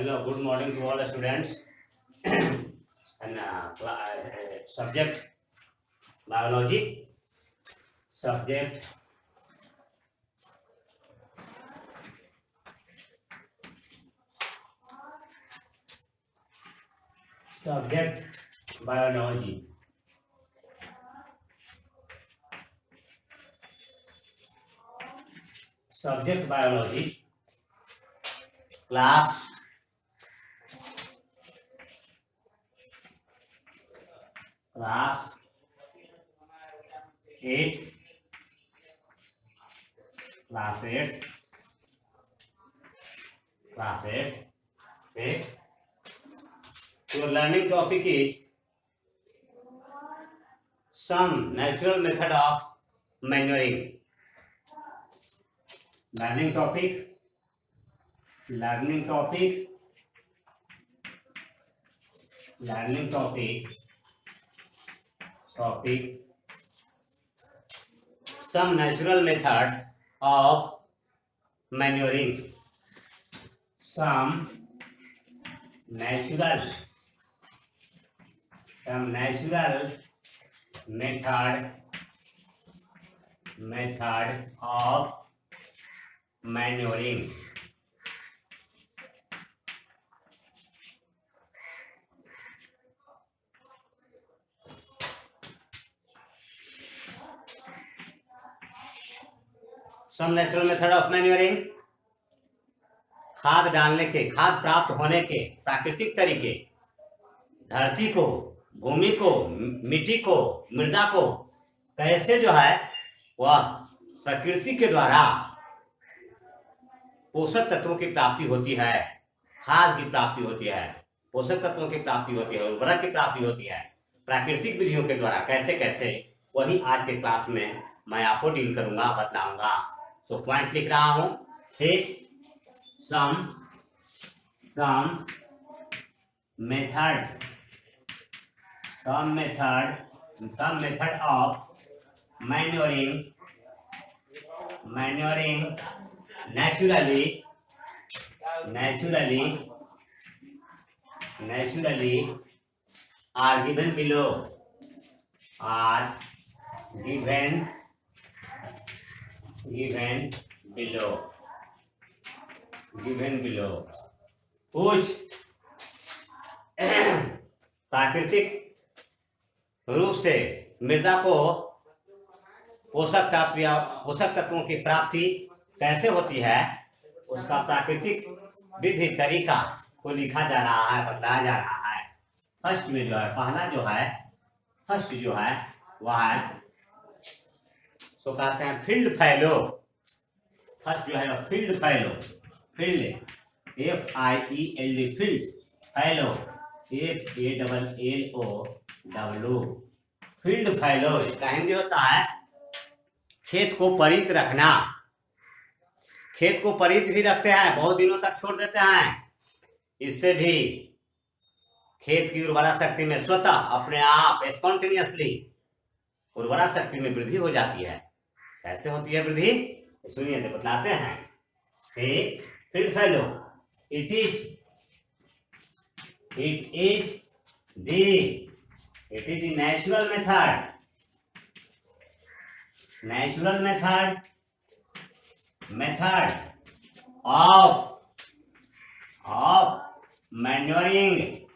Hello, good morning to all the students. And subject biology. Subject biology. Subject biology. Class 8. Class 8. Okay. Your learning topic is some natural method of manuring. Learning topic some natural methods of manuring. Some natural method of manuring. Some natural method of manuring. खाद डालने के, खाद प्राप्त होने के प्राकृतिक तरीके, धरती को, भूमि को, मिट्टी को, मृदा को कैसे जो है वह प्रकृति के द्वारा पोषक तत्वों की प्राप्ति होती है, खाद की प्राप्ति होती है, पोषक तत्वों की प्राप्ति होती है, उर्वरक की प्राप्ति होती है, प्राकृतिक विधियों के द्वारा कैसे कैसे, वही आज के क्लास में मैं आपको डील करूंगा, बताऊंगा. सो पॉइंट लिख रहा हूं. ठीक. some method of manuring naturally are given below. कुछ प्राकृतिक रूप से मृदा को पोषक तत्वों की प्राप्ति कैसे होती है, उसका प्राकृतिक विधि तरीका को लिखा जा रहा है, बताया जा रहा है. फर्स्ट में जो है, पहला जो है वह है सो कहते हैं फील्ड फैलो. फर्स्ट जो है फील्ड फैलो, फील्ड FIELD फील्ड, फैलो FALLOW. फील्ड फैलो इसका हिंदी होता है खेत को परित रखना. खेत को परित भी रखते हैं, बहुत दिनों तक छोड़ देते हैं, इससे भी खेत की उर्वरा शक्ति में स्वतः अपने आप स्पॉन्टेनियसली उर्वरा शक्ति में वृद्धि हो जाती है. कैसे होती है वृद्धि, सुनिए तो बताते हैं. Field fellow, it is the natural method of manuring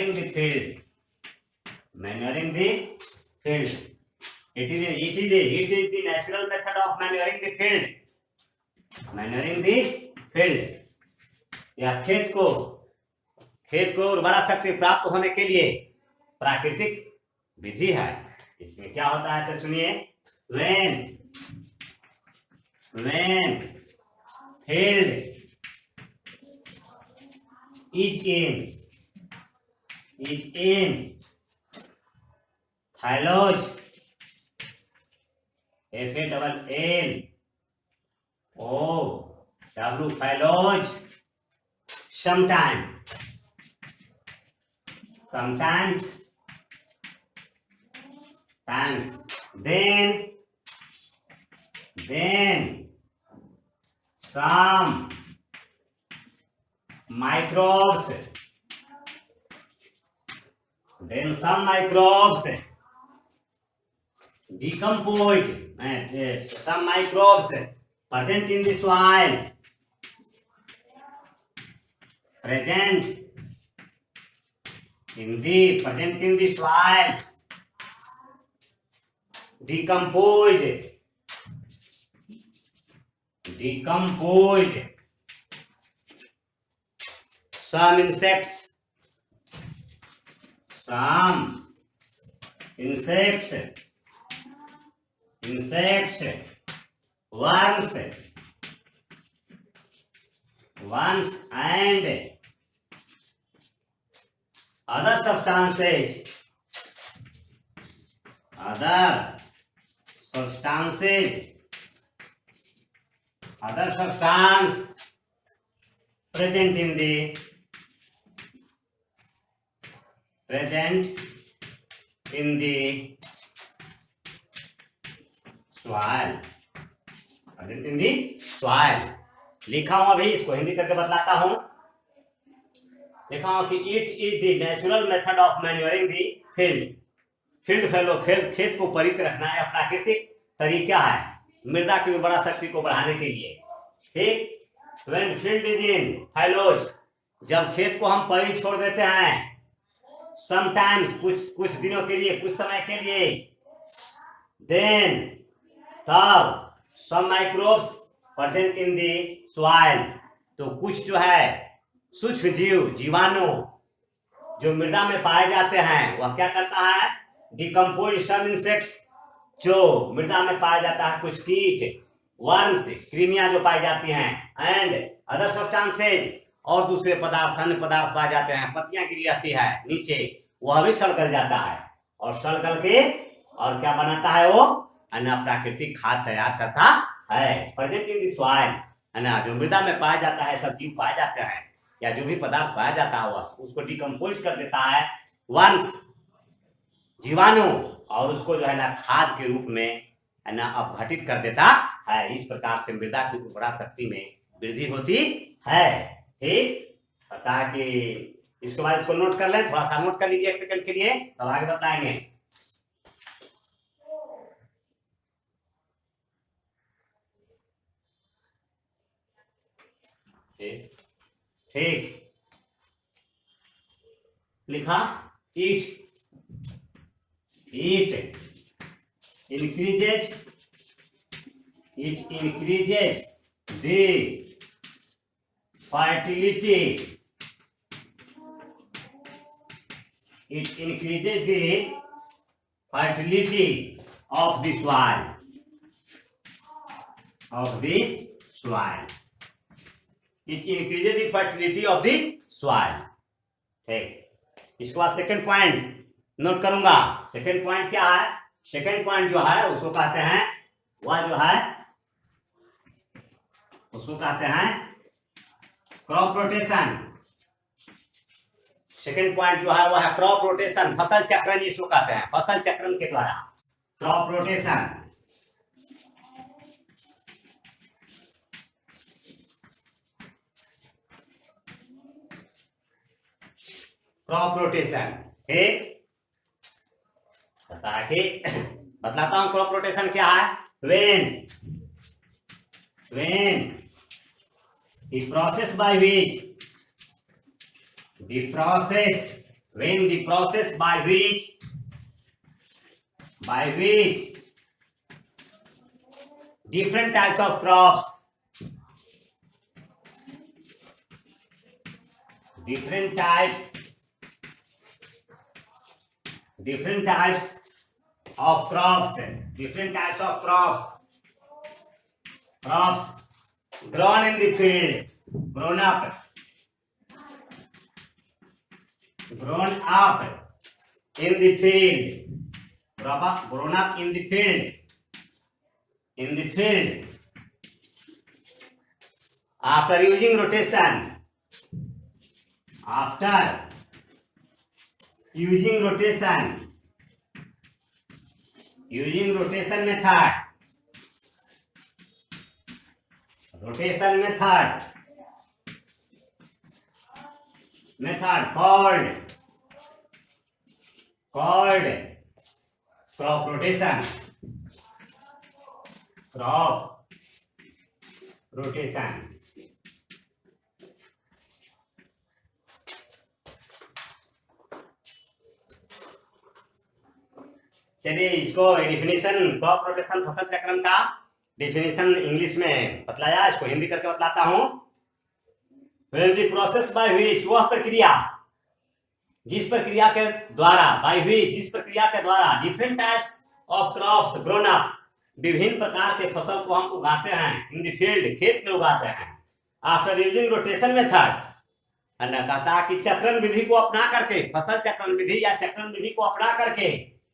the field. It is the natural method of manuring the field. यह खेत को उर्वरा शक्ति प्राप्त होने के लिए प्राकृतिक विधि है. इसमें क्या होता है सर सुनिए. when field is in phylloge, FALLOW phylloge, sometimes then some microbes, then some microbes decompose, some microbes present in the soil, present in the soil, decompose, some insects, worms and other substances other substance present in the soil, present in the soil। लिखा हूं, अभी इसको हिंदी करके बतलाता हूं। लिखा हूं कि it is the natural method of manuring the field fallow, खेत को परित रखना है, प्राकृतिक तरीका है मृदा की उर्वरा शक्ति को बढ़ाने के लिए। ठीक, when field is in fellows, जब खेत को हम परित छोड़ देते हैं, समटाइम्स कुछ दिनों के लिए, कुछ समय के लिए, देन तब some microbes present in the soil, तो कुछ जो है सूक्ष्म जीवाणु जो मृदा में पाए जाते हैं, वह क्या करता है, डिकम्पोज सम इंसेक्ट्स, जो मृदा में पाया जाता है, कुछ कीट, वर्म्स, कृमियां जो पाई जाती हैं, एंड अदर सब्सटेंसेज, और दूसरे पदार्थ, अन्य पदार्थ पाए जाते हैं, पत्तियां गिरी रहती है नीचे, वह भी सड़ गल जाता है, और सड़ गल के और क्या बनाता है, वो अन्य प्राकृतिक खाद तैयार करता है, प्रेजेंट इन द सॉइल, है ना, जो मृदा में पाया जाता है, सब जीव पाए जाते हैं, या जो भी पदार्थ पाया जाता है, उसको डिकम्पोज कर देता है वर्म्स, जीवाणु, और उसको जो है ना खाद के रूप में, है ना, अपघटित कर देता है। इस प्रकार से मृदा की उर्वरा शक्ति में वृद्धि होती है। ठीक, पता है कि इसके बाद इसको नोट कर लें, थोड़ा सा नोट कर लीजिए 1 सेकंड के लिए, तब आगे बताएंगे। ठीक, लिखा, ईट increases the fertility, of the soil, it increases the fertility of the soil। ठीक, इसके बाद सेकंड पॉइंट नोट करूंगा। सेकंड पॉइंट क्या है, सेकंड पॉइंट जो है उसको कहते हैं, वह जो है उसको कहते हैं क्रॉप रोटेशन। सेकंड पॉइंट जो है वह है क्रॉप रोटेशन, फसल चक्रण जिसको कहते हैं, फसल चक्रण के द्वारा क्रॉप रोटेशन। क्रॉप रोटेशन, ठीक, बतलाता हूं क्रॉप रोटेशन क्या है। when the process by which different types of crops, different types of crops grown in the field, grown up in the field after using rotation method method called crop rotation. Crop rotation. चलिए इसको definition crop rotation फसल चक्रण का definition English में बतलाया, इसको हिंदी करके बतलाता हूं। When the process by which, वह प्रक्रिया जिस प्रक्रिया के द्वारा, by which जिस प्रक्रिया के द्वारा different types of crops grown up, विभिन्न प्रकार के फसल को हम उगाते हैं इन द फील्ड, खेत में उगाते हैं। आफ्टर यूजिंग रोटेशन मेथड, कहता कि चक्रण विधि को अपना करके, फसल चक्रण विधि या चक्रण विधि को अपना करके,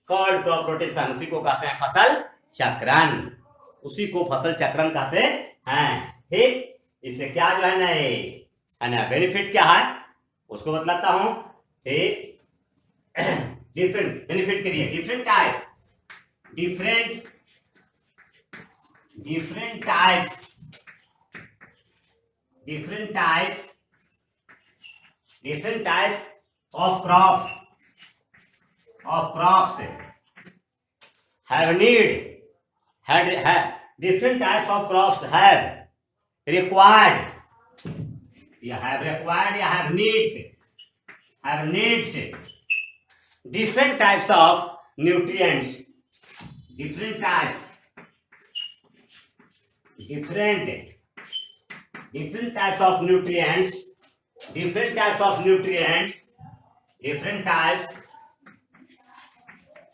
कॉल्ड क्रॉप रोटेशन, उसी को कहते हैं फसल चक्रण, उसी को फसल चक्रण कहते हैं। ठीक, इससे क्या जो है ना बेनिफिट क्या है उसको बतलाता हूं। ठीक, डिफरेंट बेनिफिट के लिए different types of crops have different types of crops have required have needs different types of nutrients, different types of nutrients, different types of nutrients,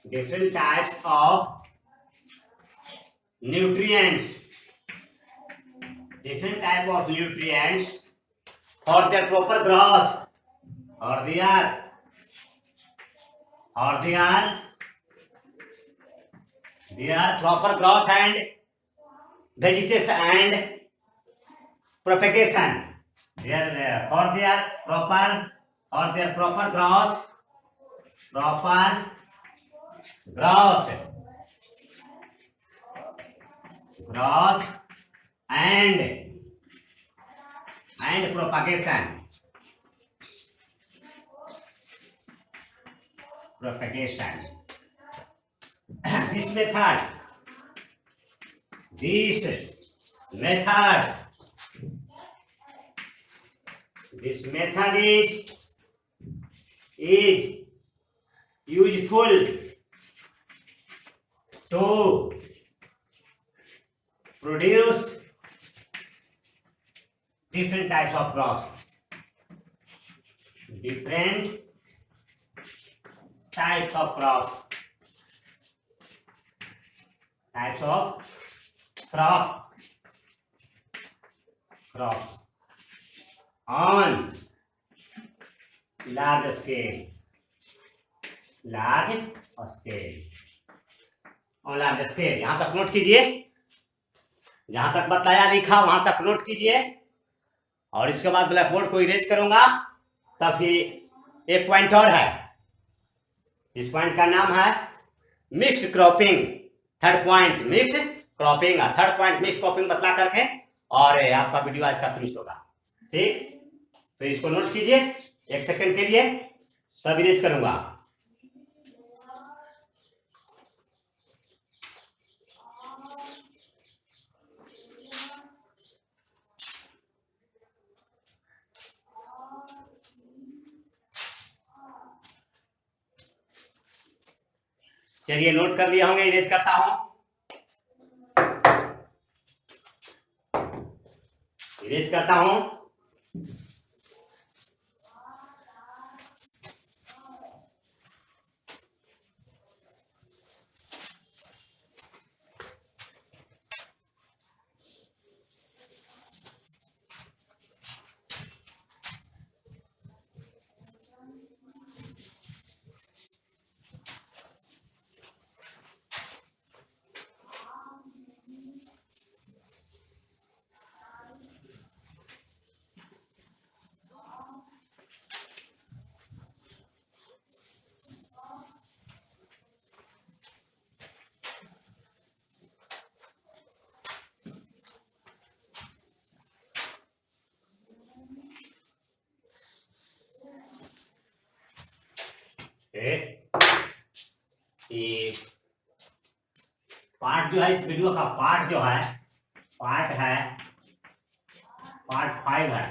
different types of nutrients, different type of nutrients for their proper growth, or their proper growth and vegetation and propagation. For their proper growth and propagation. This method is useful to produce different types of crops. On large scale. यहां तक note कीजिए, जहां तक बताया लिखा वहां तक note कीजिए, और इसके बाद ब्लैक बोर्ड को इरेज करूंगा। तभी एक पॉइंट और है, इस पॉइंट का नाम है mixed cropping. Third point mixed cropping बतला करके और आपका वीडियो आज का फिनिश होगा। ठीक, तो इसको नोट कीजिए 1 सेकंड के लिए, तब इरेज करूंगा। चलिए नोट कर लिए होंगे, इरेज करता हूं। इरेज करता हूं। ये पार्ट जो है, इस वीडियो का पार्ट जो है, पार्ट 5 है,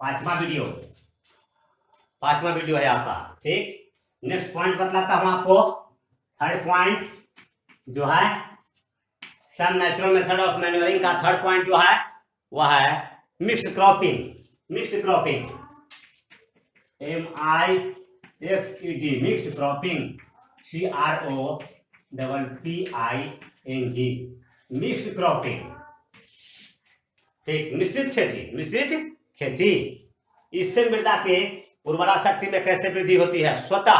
पांचवा वीडियो है आपका। ठीक, नेक्स्ट पॉइंट बतलाता हूं आपको। थर्ड पॉइंट जो है, some natural method of manuring का थर्ड पॉइंट जो है वह है mix cropping. Mix cropping, MIXED, mix cropping, CROPPING, mix cropping. ठीक, मिश्रित खेती। इससे मृदा के उर्वरा शक्ति में कैसे वृद्धि होती है? स्वतः,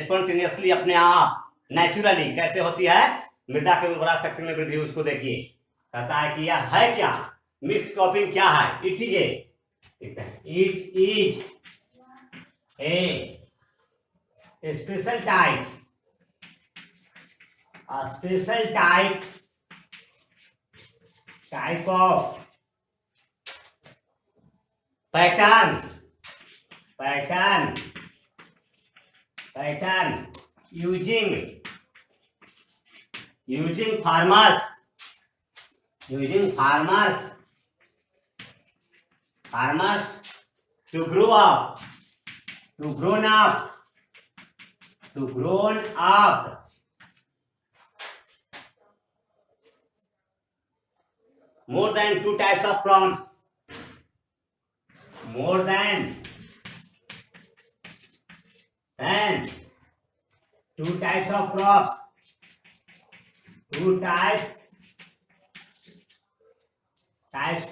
स्पॉन्टेनियसली, अपने आप, नेचुरली कैसे होती है मृदा के उर्वरा शक्ति में वृद्धि? उसको देखिए, कहता है कि यह है क्या? मिक्स क्रॉपिंग क्या है? It is a special type of pattern using farmers to grown up more than 2 types of crops, more than 2 types of crops, 2 types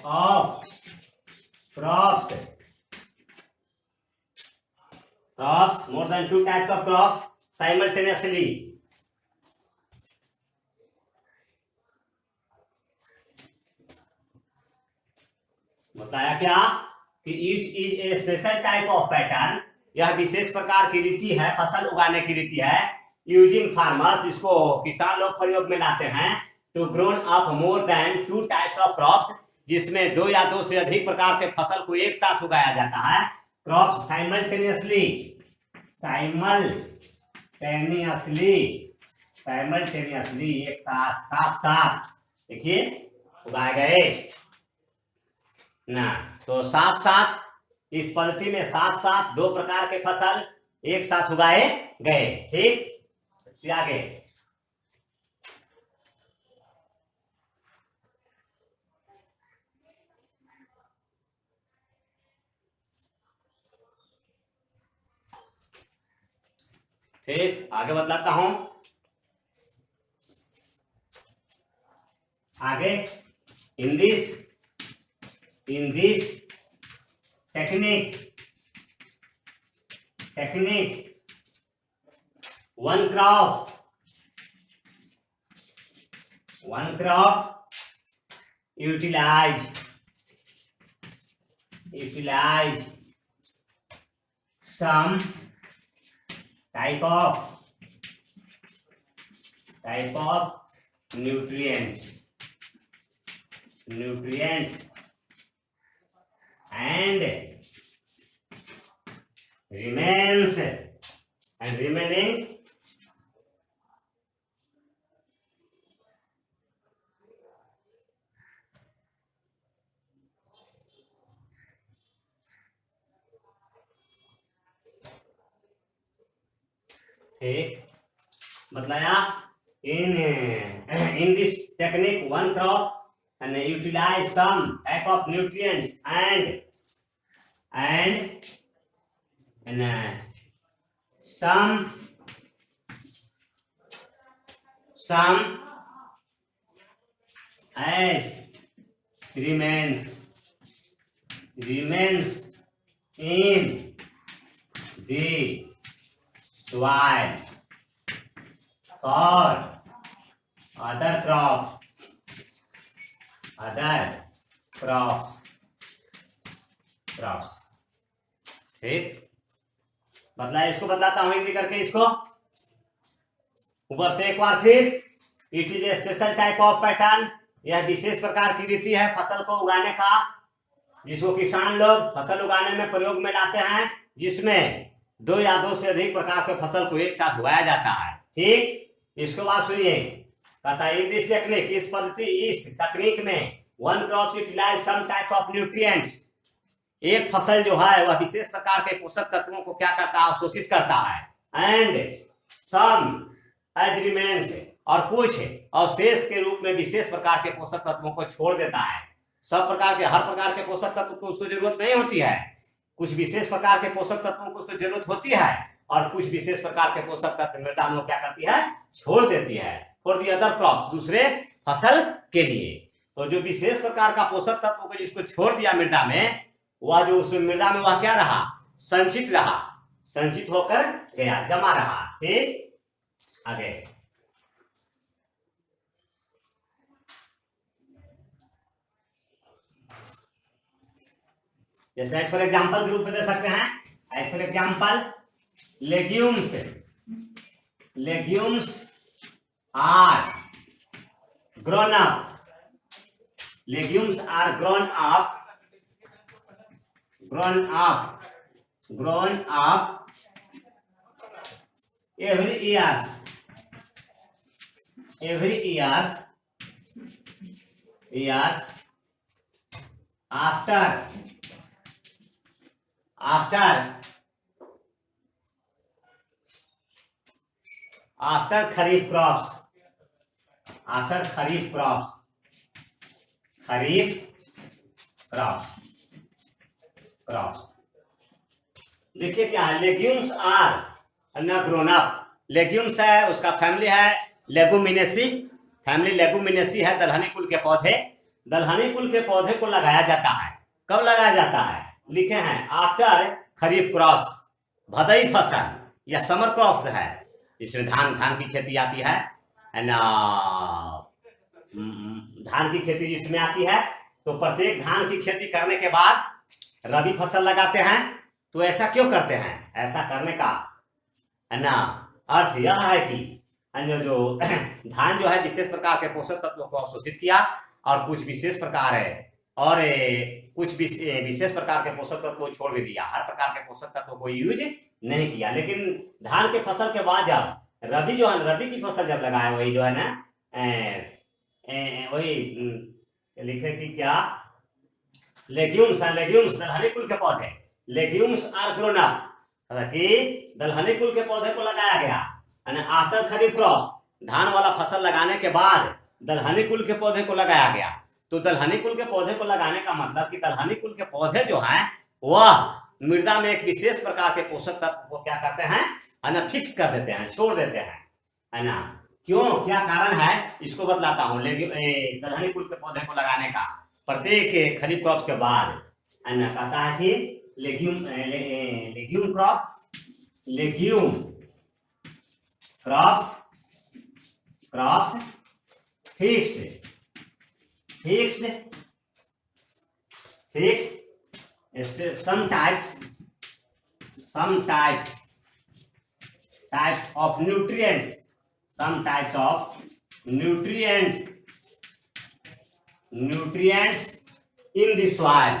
of crops, more than 2 types of crops simultaneously. बताया क्या कि it is a special type of pattern, यह विशेष प्रकार की रीति है, फसल उगाने की रीति है। यूजिंग फार्मर्स, इसको किसान लोग प्रयोग में लाते हैं। To grown up more than 2 types of crops, जिसमें 2 या 2 से अधिक प्रकार के फसल को एक साथ उगाया जाता है। क्रॉप साइमल्टेनियसली एक साथ देखिए उगाए गए ना। तो साथ इस पद्धति में साथ 2 प्रकार के फसल एक साथ उगाए गए। ठीक, आगे आगे बतलाता हूं। आगे in this technique one crop utilize some type of nutrients and remaining बतलाया in this technique one crop and utilize some type of nutrients and some as remains in the soil for other crops ठीक, बदला। इसको बदलाता हूं हिंदी करके, इसको ऊपर से एक बार फिर। It is a special type of pattern, यह विशेष प्रकार की रीति है फसल को उगाने का, जिसको किसान लोग फसल उगाने में प्रयोग में लाते हैं, जिसमें दो या दो से अधिक प्रकार के फसल को एक साथ उगाया जाता है। ठीक, इसको बात सुनिए, कहता है दिस टेक्निक, इस पद्धति, इस तकनीक में one crop utilise some type of nutrients, एक फसल जो है वह विशेष प्रकार के पोषक तत्वों को क्या करता है, अवशोषित करता है। एंड सम एज रिमेन्स, और कुछ अवशेष के रूप में विशेष प्रकार के पोषक तत्वों को छोड़ देता है। सब प्रकार के, हर प्रकार के पोषक तत्व को उसको जरूरत नहीं होती है, कुछ विशेष प्रकार के पोषक तत्वों को उसको जरूरत होती है, और कुछ विशेष प्रकार के पोषक तत्व मृदा में क्या करती है, छोड़ देती है फॉर दी अदर क्रॉप्स, दूसरे फसल के लिए। तो जो विशेष प्रकार का पोषक तत्व को जिसको छोड़ दिया मृदा में, वह जो उस मृदा में वह क्या रहा, संचित रहा, संचित होकर गया, जमा रहा। ठीक, आगे जैसे एज फॉर एग्जाम्पल के रूप में दे सकते हैं, as for example legumes, legumes are grown up, legumes are grown up every years after kharif crops. देखिए क्या है, लेग्यूम्स आर न ग्रोन अप, लेग्यूम्स है उसका फैमिली है लेगुमिनेसी, फैमिली लेगुमिनेसी है, दलहनी कुल के पौधे, दलहनी कुल के पौधे को लगाया जाता है। कब लगाया जाता है, लिखे हैं आफ्टर खरीफ क्रॉप्स, भदई फसल या समर क्रॉप्स है, इसमें धान की खेती आती है ना, धान की खेती जिसमें आती है, तो प्रत्येक धान की खेती करने के बाद रबी फसल लगाते हैं। तो ऐसा क्यों करते हैं, ऐसा करने का है ना अर्थ यह है कि जो धान जो है विशेष प्रकार के पोषक तत्वों को अवशोषित किया, और कुछ विशेष प्रकार है, और कुछ विशेष प्रकार के पोषक तत्वों को छोड़ भी दिया, हर प्रकार के पोषक तत्वों को यूज नहीं किया। लेकिन धान के फसल के बाद जब रबी जो है, रबी की फसल जब लगाए, वही जो है ना वही लिखे कि क्या, लेग्यूम्स दलहनी कुल के पौधे, लेग्यूम्स आर ग्रोन अप, कि दलहनी कुल के पौधे को लगाया गया, आफ्टर खरीफ क्रॉप्स, धान वाला फसल लगाने के बाद दलहनी कुल के पौधे को लगाया गया। तो दलहनी कुल के पौधे को लगाने का मतलब कि दलहनी कुल के पौधे जो हैं वह मृदा में एक विशेष प्रकार के पोषक तत्व को क्या करते हैं, फिक्स कर देते हैं, छोड़ देते हैं, है ना। क्यों, क्या कारण है, इसको बतलाता हूँ। दलहनी कुल के पौधे को लगाने का प्रत्येक खरीफ क्रॉप्स के बाद कहता है कि legume crops fixed some types of nutrients in the soil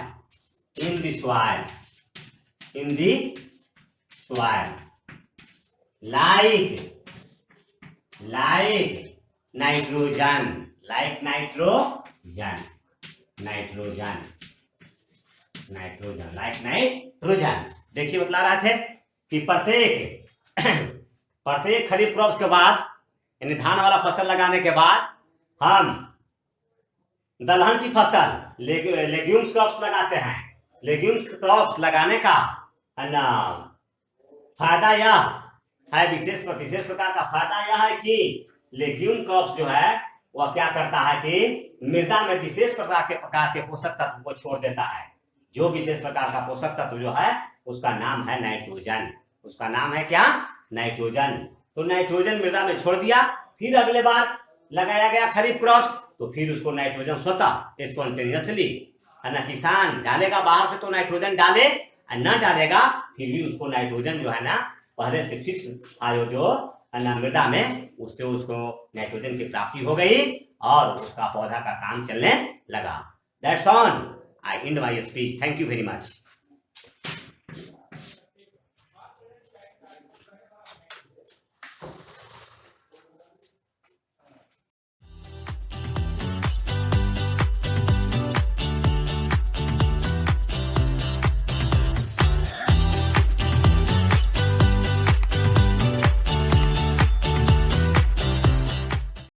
like nitrogen, देखिए बतला रहे थे कि प्रत्येक खरीफ क्रॉप्स के बाद, यानी धान वाला फसल लगाने के बाद हम दलहन की फसल लेग्यूम्स क्रॉप्स लगाते हैं। लेग्यूम्स क्रॉप्स लगाने का फायदा यह है, विशेष प्रकार का फायदा यह है कि लेग्यूम क्रॉप्स जो है वह क्या करता है कि मृदा में विशेष प्रकार के पोषक तत्व को छोड़ देता है। जो विशेष प्रकार का पोषक तत्व जो है उसका नाम है नाइट्रोजन, उसका नाम है क्या, नाइट्रोजन। तो नाइट्रोजन मृदा में छोड़ दिया, फिर अगले बार लगाया गया खरीफ क्रॉप्स, तो फिर उसको नाइट्रोजन स्वतः स्पॉन्टेनियसली है ना, किसान डालेगा बाहर से तो नाइट्रोजन डाले, न डालेगा फिर भी उसको नाइट्रोजन जो है ना पहले से फिक्स आयो जो है ना मृदा में, उससे उसको नाइट्रोजन की प्राप्ति हो गई और उसका पौधा का काम चलने लगा। That's on, I and my speech, thank you very much.